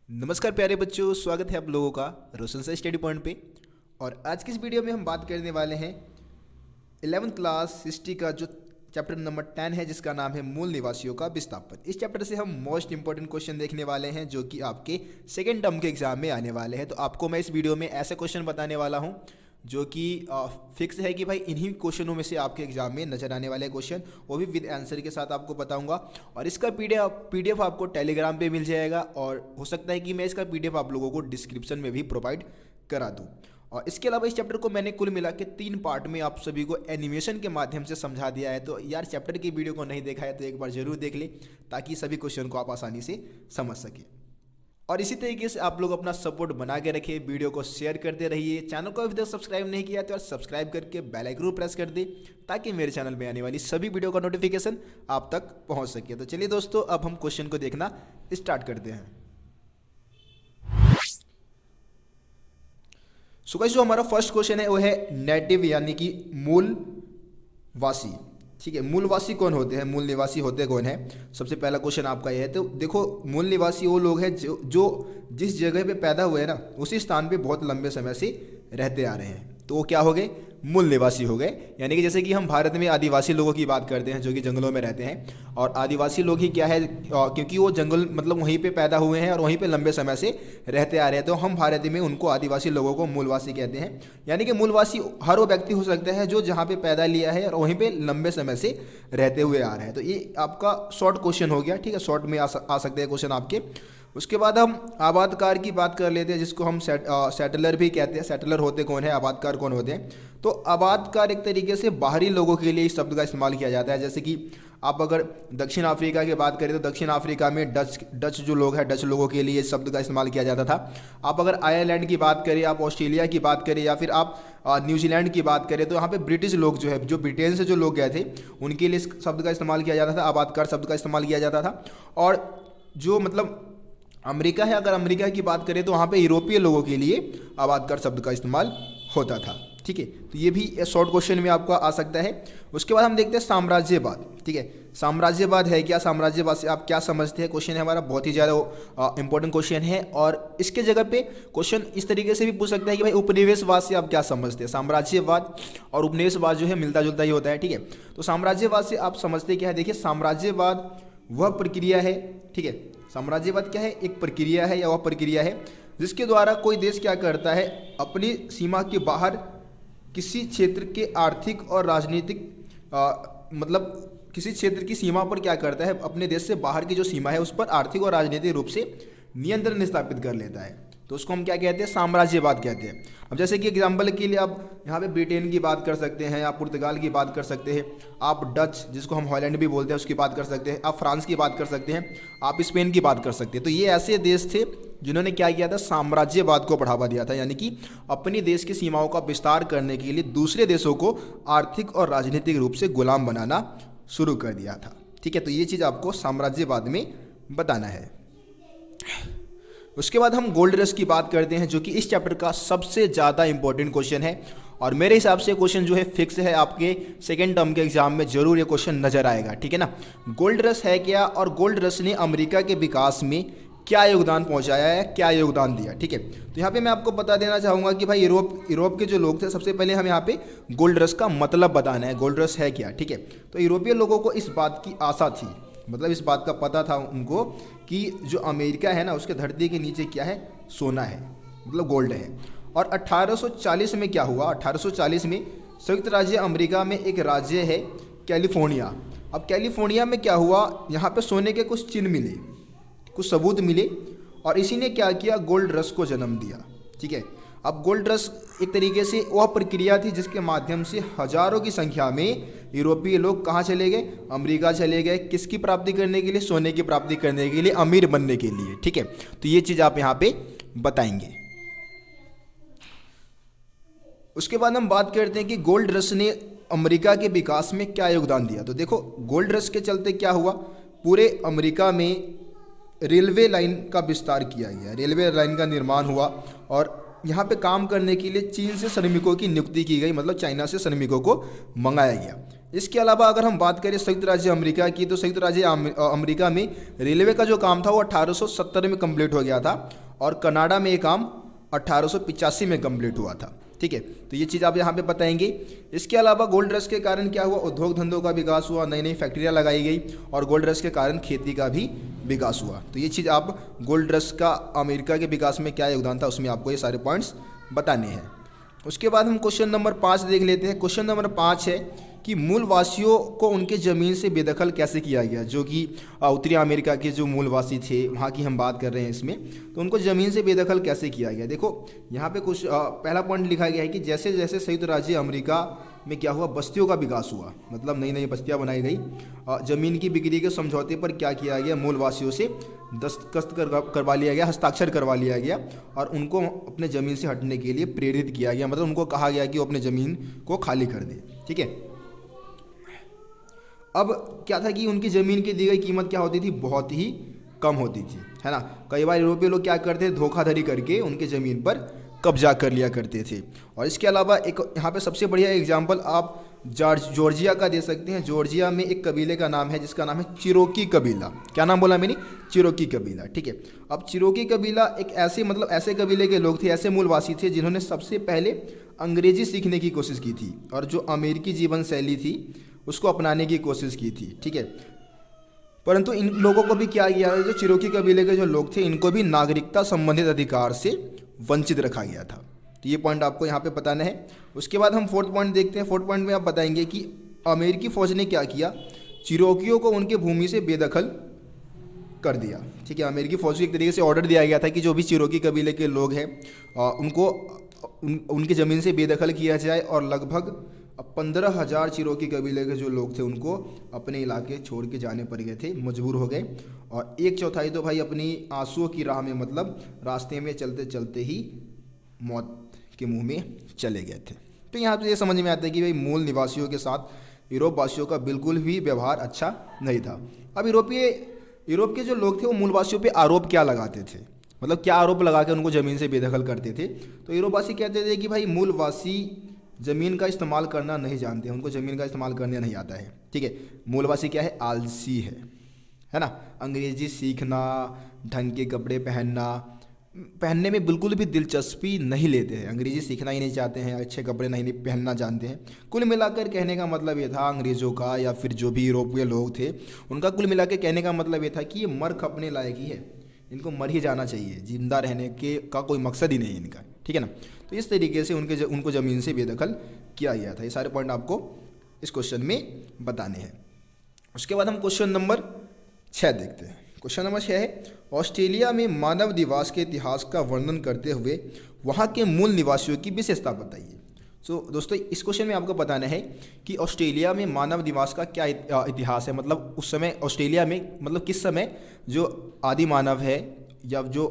नमस्कार प्यारे बच्चों, स्वागत है आप लोगों का रोशन सर स्टडी पॉइंट पे। और आज की इस वीडियो में हम बात करने वाले हैं 11th क्लास हिस्ट्री का जो चैप्टर नंबर 10 है, जिसका नाम है मूल निवासियों का विस्थापन। इस चैप्टर से हम मोस्ट इंपॉर्टेंट क्वेश्चन देखने वाले हैं जो कि आपके सेकेंड टर्म के एग्जाम में आने वाले हैं। तो आपको मैं इस वीडियो में ऐसे क्वेश्चन बताने वाला हूँ जो कि फिक्स है कि भाई इन्हीं क्वेश्चनों में से आपके एग्जाम में नजर आने वाले क्वेश्चन, वो भी विद आंसर के साथ आपको बताऊंगा। और इसका पीडीएफ आपको टेलीग्राम पे मिल जाएगा, और हो सकता है कि मैं इसका पीडीएफ आप लोगों को डिस्क्रिप्शन में भी प्रोवाइड करा दूँ। और इसके अलावा इस चैप्टर को मैंने कुल मिला के 3 पार्ट में आप सभी को एनिमेशन के माध्यम से समझा दिया है। तो यार चैप्टर की वीडियो को नहीं देखा है तो एक बार जरूर देख ले, ताकि सभी क्वेश्चन को आप आसानी से समझ सकें। और इसी तरीके से आप लोग अपना सपोर्ट बना के रखिए, वीडियो को शेयर करते रहिए। चैनल को अभी तक सब्सक्राइब नहीं किया तो यार सब्सक्राइब करके बेल आइकन प्रेस कर दे, ताकि मेरे चैनल में आने वाली सभी वीडियो का नोटिफिकेशन आप तक पहुंच सके। तो चलिए दोस्तों, अब हम क्वेश्चन को देखना स्टार्ट करते हैं। सो गाइस, जो हमारा फर्स्ट क्वेश्चन है वो है नेटिव यानी कि मूलवासी। ठीक है, मूलवासी कौन होते हैं, मूल निवासी होते कौन है, सबसे पहला क्वेश्चन आपका ये है। तो देखो, मूल निवासी वो लोग हैं जो जिस जगह पे पैदा हुए हैं ना, उसी स्थान पे बहुत लंबे समय से रहते आ रहे हैं। तो वो क्या हो गए, मूल निवासी हो गए। यानी कि जैसे कि हम भारत में आदिवासी लोगों की बात करते हैं जो कि जंगलों में रहते हैं, और आदिवासी लोग ही क्या है, क्योंकि वो जंगल मतलब वहीं पे पैदा हुए हैं और वहीं पे लंबे समय से रहते आ रहे हैं, तो हम भारत में उनको आदिवासी लोगों को मूलवासी कहते हैं। यानी कि मूलवासी हर वो व्यक्ति हो सकता है जो जहाँ पे पैदा लिया है और वहीं पे लंबे समय से रहते हुए आ रहे हैं। तो ये आपका शॉर्ट क्वेश्चन हो गया। ठीक है, शॉर्ट में आ सकते हैं क्वेश्चन आपके। उसके बाद हम आबादकार की बात कर लेते हैं, जिसको हम सेटलर भी कहते हैं। सेटलर होते कौन है, आबादकार कौन होते हैं। तो आबादकार एक तरीके से बाहरी लोगों के लिए इस शब्द का इस्तेमाल किया जाता है। जैसे कि आप अगर दक्षिण अफ्रीका की बात करें तो दक्षिण अफ्रीका में डच जो लोग हैं, डच लोगों के लिए इस शब्द का इस्तेमाल किया जाता था। आप अगर आयरलैंड की बात करें, आप ऑस्ट्रेलिया की बात करें, या फिर आप न्यूजीलैंड की बात करें, तो यहाँ पे ब्रिटिश लोग जो है, जो ब्रिटेन से जो लोग गए थे, उनके लिए इस शब्द का इस्तेमाल किया जाता था, आबादकार शब्द का इस्तेमाल किया जाता था। और जो मतलब अमेरिका है, अगर अमेरिका की बात करें तो वहाँ पे यूरोपीय लोगों के लिए आबादकार शब्द का इस्तेमाल होता था। ठीक है, तो ये भी शॉर्ट क्वेश्चन में आपका आ सकता है। उसके बाद हम देखते हैं साम्राज्यवाद। ठीक है, साम्राज्यवाद है क्या, साम्राज्यवाद से आप क्या समझते हैं, क्वेश्चन है हमारा, बहुत ही ज़्यादा इंपॉर्टेंट क्वेश्चन है। और इसके जगह पे क्वेश्चन इस तरीके से भी पूछ सकता है कि भाई उपनिवेशवाद से आप क्या समझते हैं। साम्राज्यवाद और उपनिवेशवाद जो है मिलता जुलता ही होता है। ठीक है, तो साम्राज्यवाद से आप समझते क्या है, देखिए साम्राज्यवाद वह प्रक्रिया है। ठीक है, साम्राज्यवाद क्या है, एक प्रक्रिया है या वह प्रक्रिया है जिसके द्वारा कोई देश क्या करता है, अपनी सीमा के बाहर किसी क्षेत्र के आर्थिक और राजनीतिक मतलब किसी क्षेत्र की सीमा पर क्या करता है, अपने देश से बाहर की जो सीमा है उस पर आर्थिक और राजनीतिक रूप से नियंत्रण स्थापित कर लेता है। तो उसको हम क्या कहते हैं, साम्राज्यवाद कहते हैं। अब जैसे कि एग्जाम्पल के लिए आप यहाँ पे ब्रिटेन की बात कर सकते हैं, आप पुर्तगाल की बात कर सकते हैं, आप डच जिसको हम हॉलैंड भी बोलते हैं उसकी बात कर सकते हैं, आप फ्रांस की बात कर सकते हैं, आप स्पेन की बात कर सकते हैं। तो ये ऐसे देश थे जिन्होंने क्या किया था, साम्राज्यवाद को बढ़ावा दिया था। यानी कि अपनी देश की सीमाओं का विस्तार करने के लिए दूसरे देशों को आर्थिक और राजनीतिक रूप से गुलाम बनाना शुरू कर दिया था। ठीक है, तो ये चीज़ आपको साम्राज्यवाद में बताना है। उसके बाद हम गोल्ड रश की बात करते हैं, जो कि इस चैप्टर का सबसे ज़्यादा इंपॉर्टेंट क्वेश्चन है। और मेरे हिसाब से क्वेश्चन जो है फिक्स है, आपके सेकेंड टर्म के एग्जाम में जरूर ये क्वेश्चन नजर आएगा। ठीक है ना, गोल्ड रश है क्या, और गोल्ड रश ने अमेरिका के विकास में क्या योगदान पहुंचाया है, क्या योगदान दिया। ठीक है, तो यहाँ पे मैं आपको बता देना चाहूँगा कि भाई यूरोप के जो लोग थे, सबसे पहले हम यहाँ पे गोल्ड रश का मतलब बताना है, गोल्ड रश है क्या। ठीक है, तो यूरोपीय लोगों को इस बात की आशा थी, मतलब इस बात का पता था उनको कि जो अमेरिका है ना, उसके धरती के नीचे क्या है, सोना है, मतलब गोल्ड है। और 1840 में क्या हुआ, 1840 में संयुक्त राज्य अमेरिका में एक राज्य है कैलिफोर्निया। अब कैलिफोर्निया में क्या हुआ, यहाँ पे सोने के कुछ चिन्ह मिले, कुछ सबूत मिले, और इसी ने क्या किया, गोल्ड रश को जन्म दिया। ठीक है, अब गोल्ड रश एक तरीके से वह प्रक्रिया थी जिसके माध्यम से हजारों की संख्या में यूरोपीय लोग कहाँ चले गए, अमेरिका चले गए। किसकी प्राप्ति करने के लिए, सोने की प्राप्ति करने के लिए, अमीर बनने के लिए। ठीक है, तो ये चीज़ आप यहाँ पे बताएंगे। उसके बाद हम बात करते हैं कि गोल्ड रश ने अमेरिका के विकास में क्या योगदान दिया। तो देखो, गोल्ड रश के चलते क्या हुआ, पूरे अमेरिका में रेलवे लाइन का विस्तार किया गया, रेलवे लाइन का निर्माण हुआ, और यहाँ पे काम करने के लिए चीन से श्रमिकों की नियुक्ति की गई, मतलब चाइना से श्रमिकों को मंगाया गया। इसके अलावा अगर हम बात करें संयुक्त राज्य अमेरिका की, तो संयुक्त राज्य अमेरिका में रेलवे का जो काम था वो 1870 में कंप्लीट हो गया था और कनाडा में ये काम 1885 में कंप्लीट हुआ था। ठीक है, तो ये चीज़ आप यहाँ पे बताएंगे। इसके अलावा गोल्ड रश के कारण क्या हुआ, उद्योग धंधों का विकास हुआ, नई नई फैक्ट्रियाँ लगाई गई और गोल्ड रश के कारण खेती का भी विकास हुआ। तो ये चीज़ आप गोल्ड रश का अमेरिका के विकास में क्या योगदान था उसमें आपको ये सारे पॉइंट्स बताने हैं। उसके बाद हम क्वेश्चन नंबर 5 देख लेते हैं। क्वेश्चन नंबर 5 है कि मूलवासियों को उनके ज़मीन से बेदखल कैसे किया गया, जो कि उत्तरी अमेरिका के जो मूलवासी थे वहाँ की हम बात कर रहे हैं इसमें, तो उनको ज़मीन से बेदखल कैसे किया गया। देखो यहाँ पे कुछ पहला पॉइंट लिखा गया है कि जैसे जैसे संयुक्त राज्य अमेरिका में क्या हुआ, बस्तियों का विकास हुआ, मतलब नई नई बस्तियाँ बनाई गई, ज़मीन की बिक्री के समझौते पर क्या किया गया, मूलवासियों से दस्तखत करवा लिया गया, हस्ताक्षर करवा लिया गया और उनको अपने ज़मीन से हटने के लिए प्रेरित किया गया, मतलब उनको कहा गया कि वो अपने ज़मीन को खाली कर दे। ठीक है, अब क्या था कि उनकी ज़मीन की दी गई कीमत क्या होती थी, बहुत ही कम होती थी, है ना। कई बार यूरोपीय लोग क्या करते थे, धोखाधड़ी करके उनके ज़मीन पर कब्जा कर लिया करते थे। और इसके अलावा एक यहाँ पे सबसे बढ़िया एग्जांपल आप जॉर्जिया का दे सकते हैं। जॉर्जिया में एक कबीले का नाम है जिसका नाम है चिरोकी कबीला। क्या नाम बोला मैंने, चिरोकी कबीला। ठीक है, अब चिरोकी कबीला एक ऐसे मतलब ऐसे कबीले के लोग थे, ऐसे मूलवासी थे जिन्होंने सबसे पहले अंग्रेजी सीखने की कोशिश की थी और जो अमेरिकी जीवन शैली थी उसको अपनाने की कोशिश की थी। ठीक है, परंतु इन लोगों को भी क्या किया, जो चिरोकी कबीले के जो लोग थे इनको भी नागरिकता संबंधित अधिकार से वंचित रखा गया था। तो ये पॉइंट आपको यहाँ पे बताना है। उसके बाद हम 4th पॉइंट देखते हैं। 4th पॉइंट में आप बताएंगे कि अमेरिकी फ़ौज ने क्या किया, चिरोकियों को उनके भूमि से बेदखल कर दिया। ठीक है, अमेरिकी फ़ौज को एक तरीके से ऑर्डर दिया गया था कि जो भी चिरोकी कबीले के लोग हैं उनको उनकी ज़मीन से बेदखल किया जाए और लगभग 15,000 चिरोकी कबीले के जो लोग थे उनको अपने इलाके छोड़ के जाने पड़ गए थे, मजबूर हो गए और 1/4 तो भाई अपनी आंसुओं की राह में, मतलब रास्ते में चलते चलते ही मौत के मुंह में चले गए थे। तो यहाँ पे ये समझ में आता है कि भाई मूल निवासियों के साथ यूरोप वासियों का बिल्कुल भी व्यवहार अच्छा नहीं था। अब यूरोप के जो लोग थे वो मूलवासियों पे आरोप क्या लगाते थे, मतलब क्या आरोप लगा के उनको ज़मीन से बेदखल करते थे। तो यूरोपवासी कहते थे कि भाई मूलवासी ज़मीन का इस्तेमाल करना नहीं जानते हैं, उनको ज़मीन का इस्तेमाल करने नहीं आता है। ठीक है, मूलवासी क्या है, आलसी है ना। अंग्रेजी सीखना, ढंग के कपड़े पहनने में बिल्कुल भी दिलचस्पी नहीं लेते हैं, अंग्रेजी सीखना ही नहीं चाहते हैं, अच्छे कपड़े नहीं पहनना जानते हैं। कुल मिलाकर कहने का मतलब ये था अंग्रेज़ों का या फिर जो भी यूरोपीय लोग थे उनका कुल मिलाकर कहने का मतलब ये था कि ये मर खपने लायक ही है, इनको मर ही जाना चाहिए, जिंदा रहने का कोई मकसद ही नहीं इनका। ठीक है ना, तो इस तरीके से उनको ज़मीन से बेदखल किया गया था। ये सारे पॉइंट आपको इस क्वेश्चन में बताने हैं। उसके बाद हम क्वेश्चन नंबर 6 देखते हैं। क्वेश्चन नंबर 6 है, ऑस्ट्रेलिया में मानव निवास के इतिहास का वर्णन करते हुए वहाँ के मूल निवासियों की विशेषता बताइए। दोस्तों इस क्वेश्चन में आपको बताना है कि ऑस्ट्रेलिया में मानव निवास का क्या इतिहास है, मतलब उस समय ऑस्ट्रेलिया में मतलब किस समय जो आदि मानव है या जो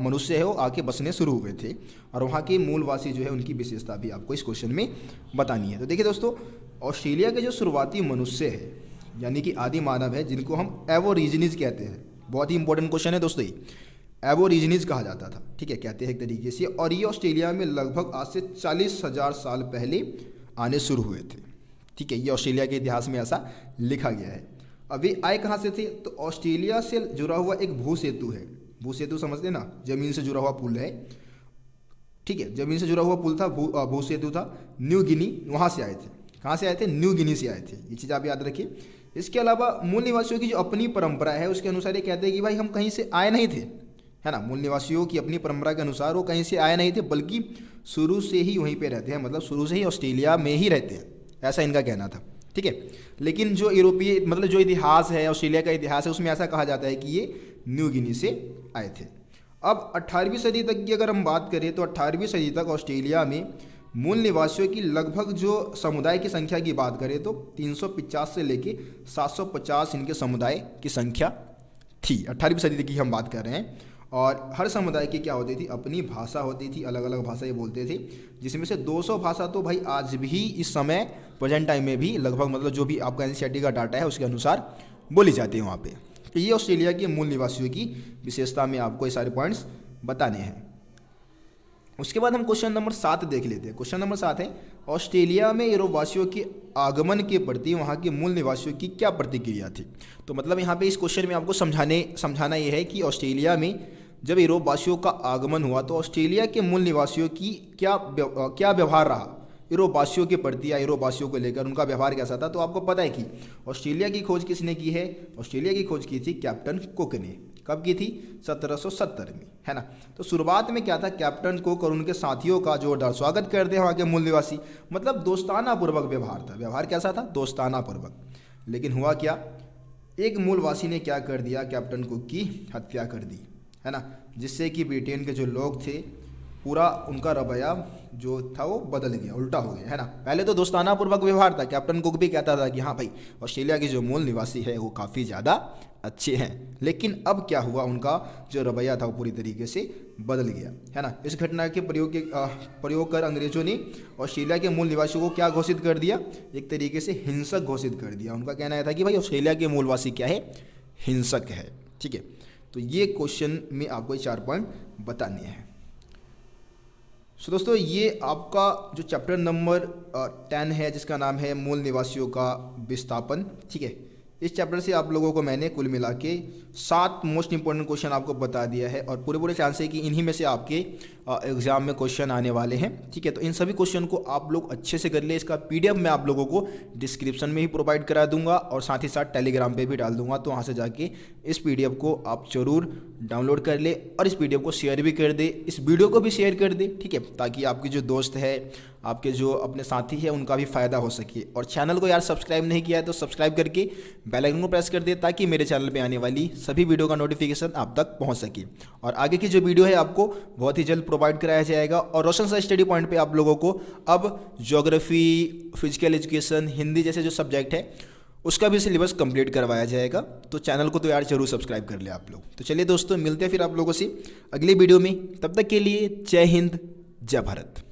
मनुष्य है वो आके बसने शुरू हुए थे और वहाँ के मूलवासी जो है उनकी विशेषता भी आपको इस क्वेश्चन में बतानी है। तो देखिए दोस्तों, ऑस्ट्रेलिया के जो शुरुआती मनुष्य है यानी कि आदि मानव है, जिनको हम एबोरिजिनीज कहते हैं, बहुत ही इंपॉर्टेंट क्वेश्चन है दोस्तों, ये एबोरिजिनीज कहा जाता था। ठीक है, कहते हैं एक तरीके से, और ये ऑस्ट्रेलिया में लगभग आज से 40,000 साल पहले आने शुरू हुए थे। ठीक है, ये ऑस्ट्रेलिया के इतिहास में ऐसा लिखा गया है। अब वे आए कहाँ से थे, तो ऑस्ट्रेलिया से जुड़ा हुआ एक भू सेतु है, भू सेतु समझते ना, जमीन से जुड़ा हुआ पुल है। ठीक है, जमीन से जुड़ा हुआ पुल था, भू सेतु था, न्यू गिनी, वहाँ से आए थे। कहाँ से आए थे, न्यू गिनी से आए थे, ये चीज़ आप याद रखिए। इसके अलावा मूल निवासियों की जो अपनी परंपरा है उसके अनुसार ये कहते हैं कि भाई हम कहीं से आए नहीं थे, है ना। मूल निवासियों की अपनी परंपरा के अनुसार वो कहीं से आए नहीं थे, बल्कि शुरू से ही वहीं पे रहते हैं, मतलब शुरू से ही ऑस्ट्रेलिया में ही रहते हैं, ऐसा इनका कहना था। ठीक है, लेकिन जो यूरोपीय मतलब जो इतिहास है, ऑस्ट्रेलिया का इतिहास है, उसमें ऐसा कहा जाता है कि ये न्यू गिनी से आए थे। अब 18वीं सदी तक की अगर हम बात करें तो 18वीं सदी तक ऑस्ट्रेलिया में मूल निवासियों की लगभग जो समुदाय की संख्या की बात करें तो 350 से लेके 750 इनके समुदाय की संख्या थी। 18वीं सदी तक की हम बात कर रहे हैं, और हर समुदाय की क्या होती थी, अपनी भाषा होती थी, अलग अलग भाषा ये बोलते थे, जिसमें से 200 भाषा तो भाई आज भी इस समय प्रेजेंट टाइम में भी लगभग मतलब जो भी आपका एनसीईआरटी का डाटा है उसके अनुसार बोली जाती है वहाँ पे। तो ये ऑस्ट्रेलिया के मूल निवासियों की विशेषता में आपको ये सारे पॉइंट्स बताने हैं। उसके बाद हम क्वेश्चन नंबर 7 देख लेते हैं। क्वेश्चन नंबर 7 है, ऑस्ट्रेलिया में यूरोप वासियों के आगमन के प्रति वहाँ के मूल निवासियों की क्या प्रतिक्रिया थी। तो मतलब यहाँ पे इस क्वेश्चन में आपको समझाना ये है कि ऑस्ट्रेलिया में जब यूरोप वासियों का आगमन हुआ तो ऑस्ट्रेलिया के मूल निवासियों की क्या व्यवहार रहा यूरोप वासियों के प्रति या यूरोप वासियों को लेकर, उनका व्यवहार कैसा था। तो आपको पता है कि ऑस्ट्रेलिया की खोज किसने की है, ऑस्ट्रेलिया की खोज की थी कैप्टन कुक ने। कब की थी, 1770 में, है ना। तो शुरुआत में क्या था, कैप्टन कुक और उनके साथियों का जोरदार स्वागत करते हैं वहाँ के मूल निवासी, मतलब दोस्ताना पूर्वक व्यवहार था। व्यवहार कैसा था, दोस्ताना पूर्वक। लेकिन हुआ क्या, एक मूलवासी ने क्या कर दिया, कैप्टन कुक की हत्या कर दी, है ना, जिससे कि ब्रिटेन के जो लोग थे पूरा उनका रवैया जो था वो बदल गया, उल्टा हो गया, है ना। पहले तो दोस्ताना पूर्वक व्यवहार था, कैप्टन कुक भी कहता था कि हाँ भाई ऑस्ट्रेलिया के जो मूल निवासी है वो काफ़ी ज़्यादा अच्छे हैं। लेकिन अब क्या हुआ, उनका जो रवैया था वो पूरी तरीके से बदल गया, है ना। इस घटना के प्रयोग कर अंग्रेजों ने ऑस्ट्रेलिया के मूल निवासियों को क्या घोषित कर दिया, एक तरीके से हिंसक घोषित कर दिया। उनका कहना यह था कि भाई ऑस्ट्रेलिया के मूलवासी क्या है, हिंसक है, ठीक है। तो ये क्वेश्चन में आपको 4 पॉइंट बताने हैं। सो दोस्तों, ये आपका जो चैप्टर नंबर 10 है जिसका नाम है मूल निवासियों का विस्थापन, ठीक है। इस चैप्टर से आप लोगों को मैंने कुल मिला के 7 मोस्ट इंपॉर्टेंट क्वेश्चन आपको बता दिया है और पूरे चांस है कि इन्हीं में से आपके एग्जाम में क्वेश्चन आने वाले हैं, ठीक है। तो इन सभी क्वेश्चन को आप लोग अच्छे से कर ले। इसका PDF मैं आप लोगों को डिस्क्रिप्शन में ही प्रोवाइड करा दूंगा और साथ ही साथ टेलीग्राम पे भी डाल दूंगा, तो वहाँ से जाके इस PDF को आप जरूर डाउनलोड कर ले और इस PDF को शेयर भी कर दे, इस वीडियो को भी शेयर कर दे, ठीक है, ताकि आपके जो दोस्त है, आपके जो अपने साथी है, उनका भी फ़ायदा हो सके। और चैनल को यार सब्सक्राइब नहीं किया है तो सब्सक्राइब करके बेल आइकन को प्रेस कर दे ताकि मेरे चैनल पे आने वाली सभी वीडियो का नोटिफिकेशन आप तक पहुंच सके। और आगे की जो वीडियो है आपको बहुत ही जल्द प्रोवाइड कराया जाएगा। और रोशन सर स्टडी पॉइंट पे आप लोगों को अब ज्योग्राफी, फिजिकल एजुकेशन, हिंदी जैसे जो सब्जेक्ट है उसका भी सिलेबस कंप्लीट करवाया जाएगा। तो चैनल को तो यार जरूर सब्सक्राइब कर ले आप लोग। तो चलिए दोस्तों, मिलते हैं फिर आप लोगों से अगली वीडियो में। तब तक के लिए जय हिंद, जय भारत।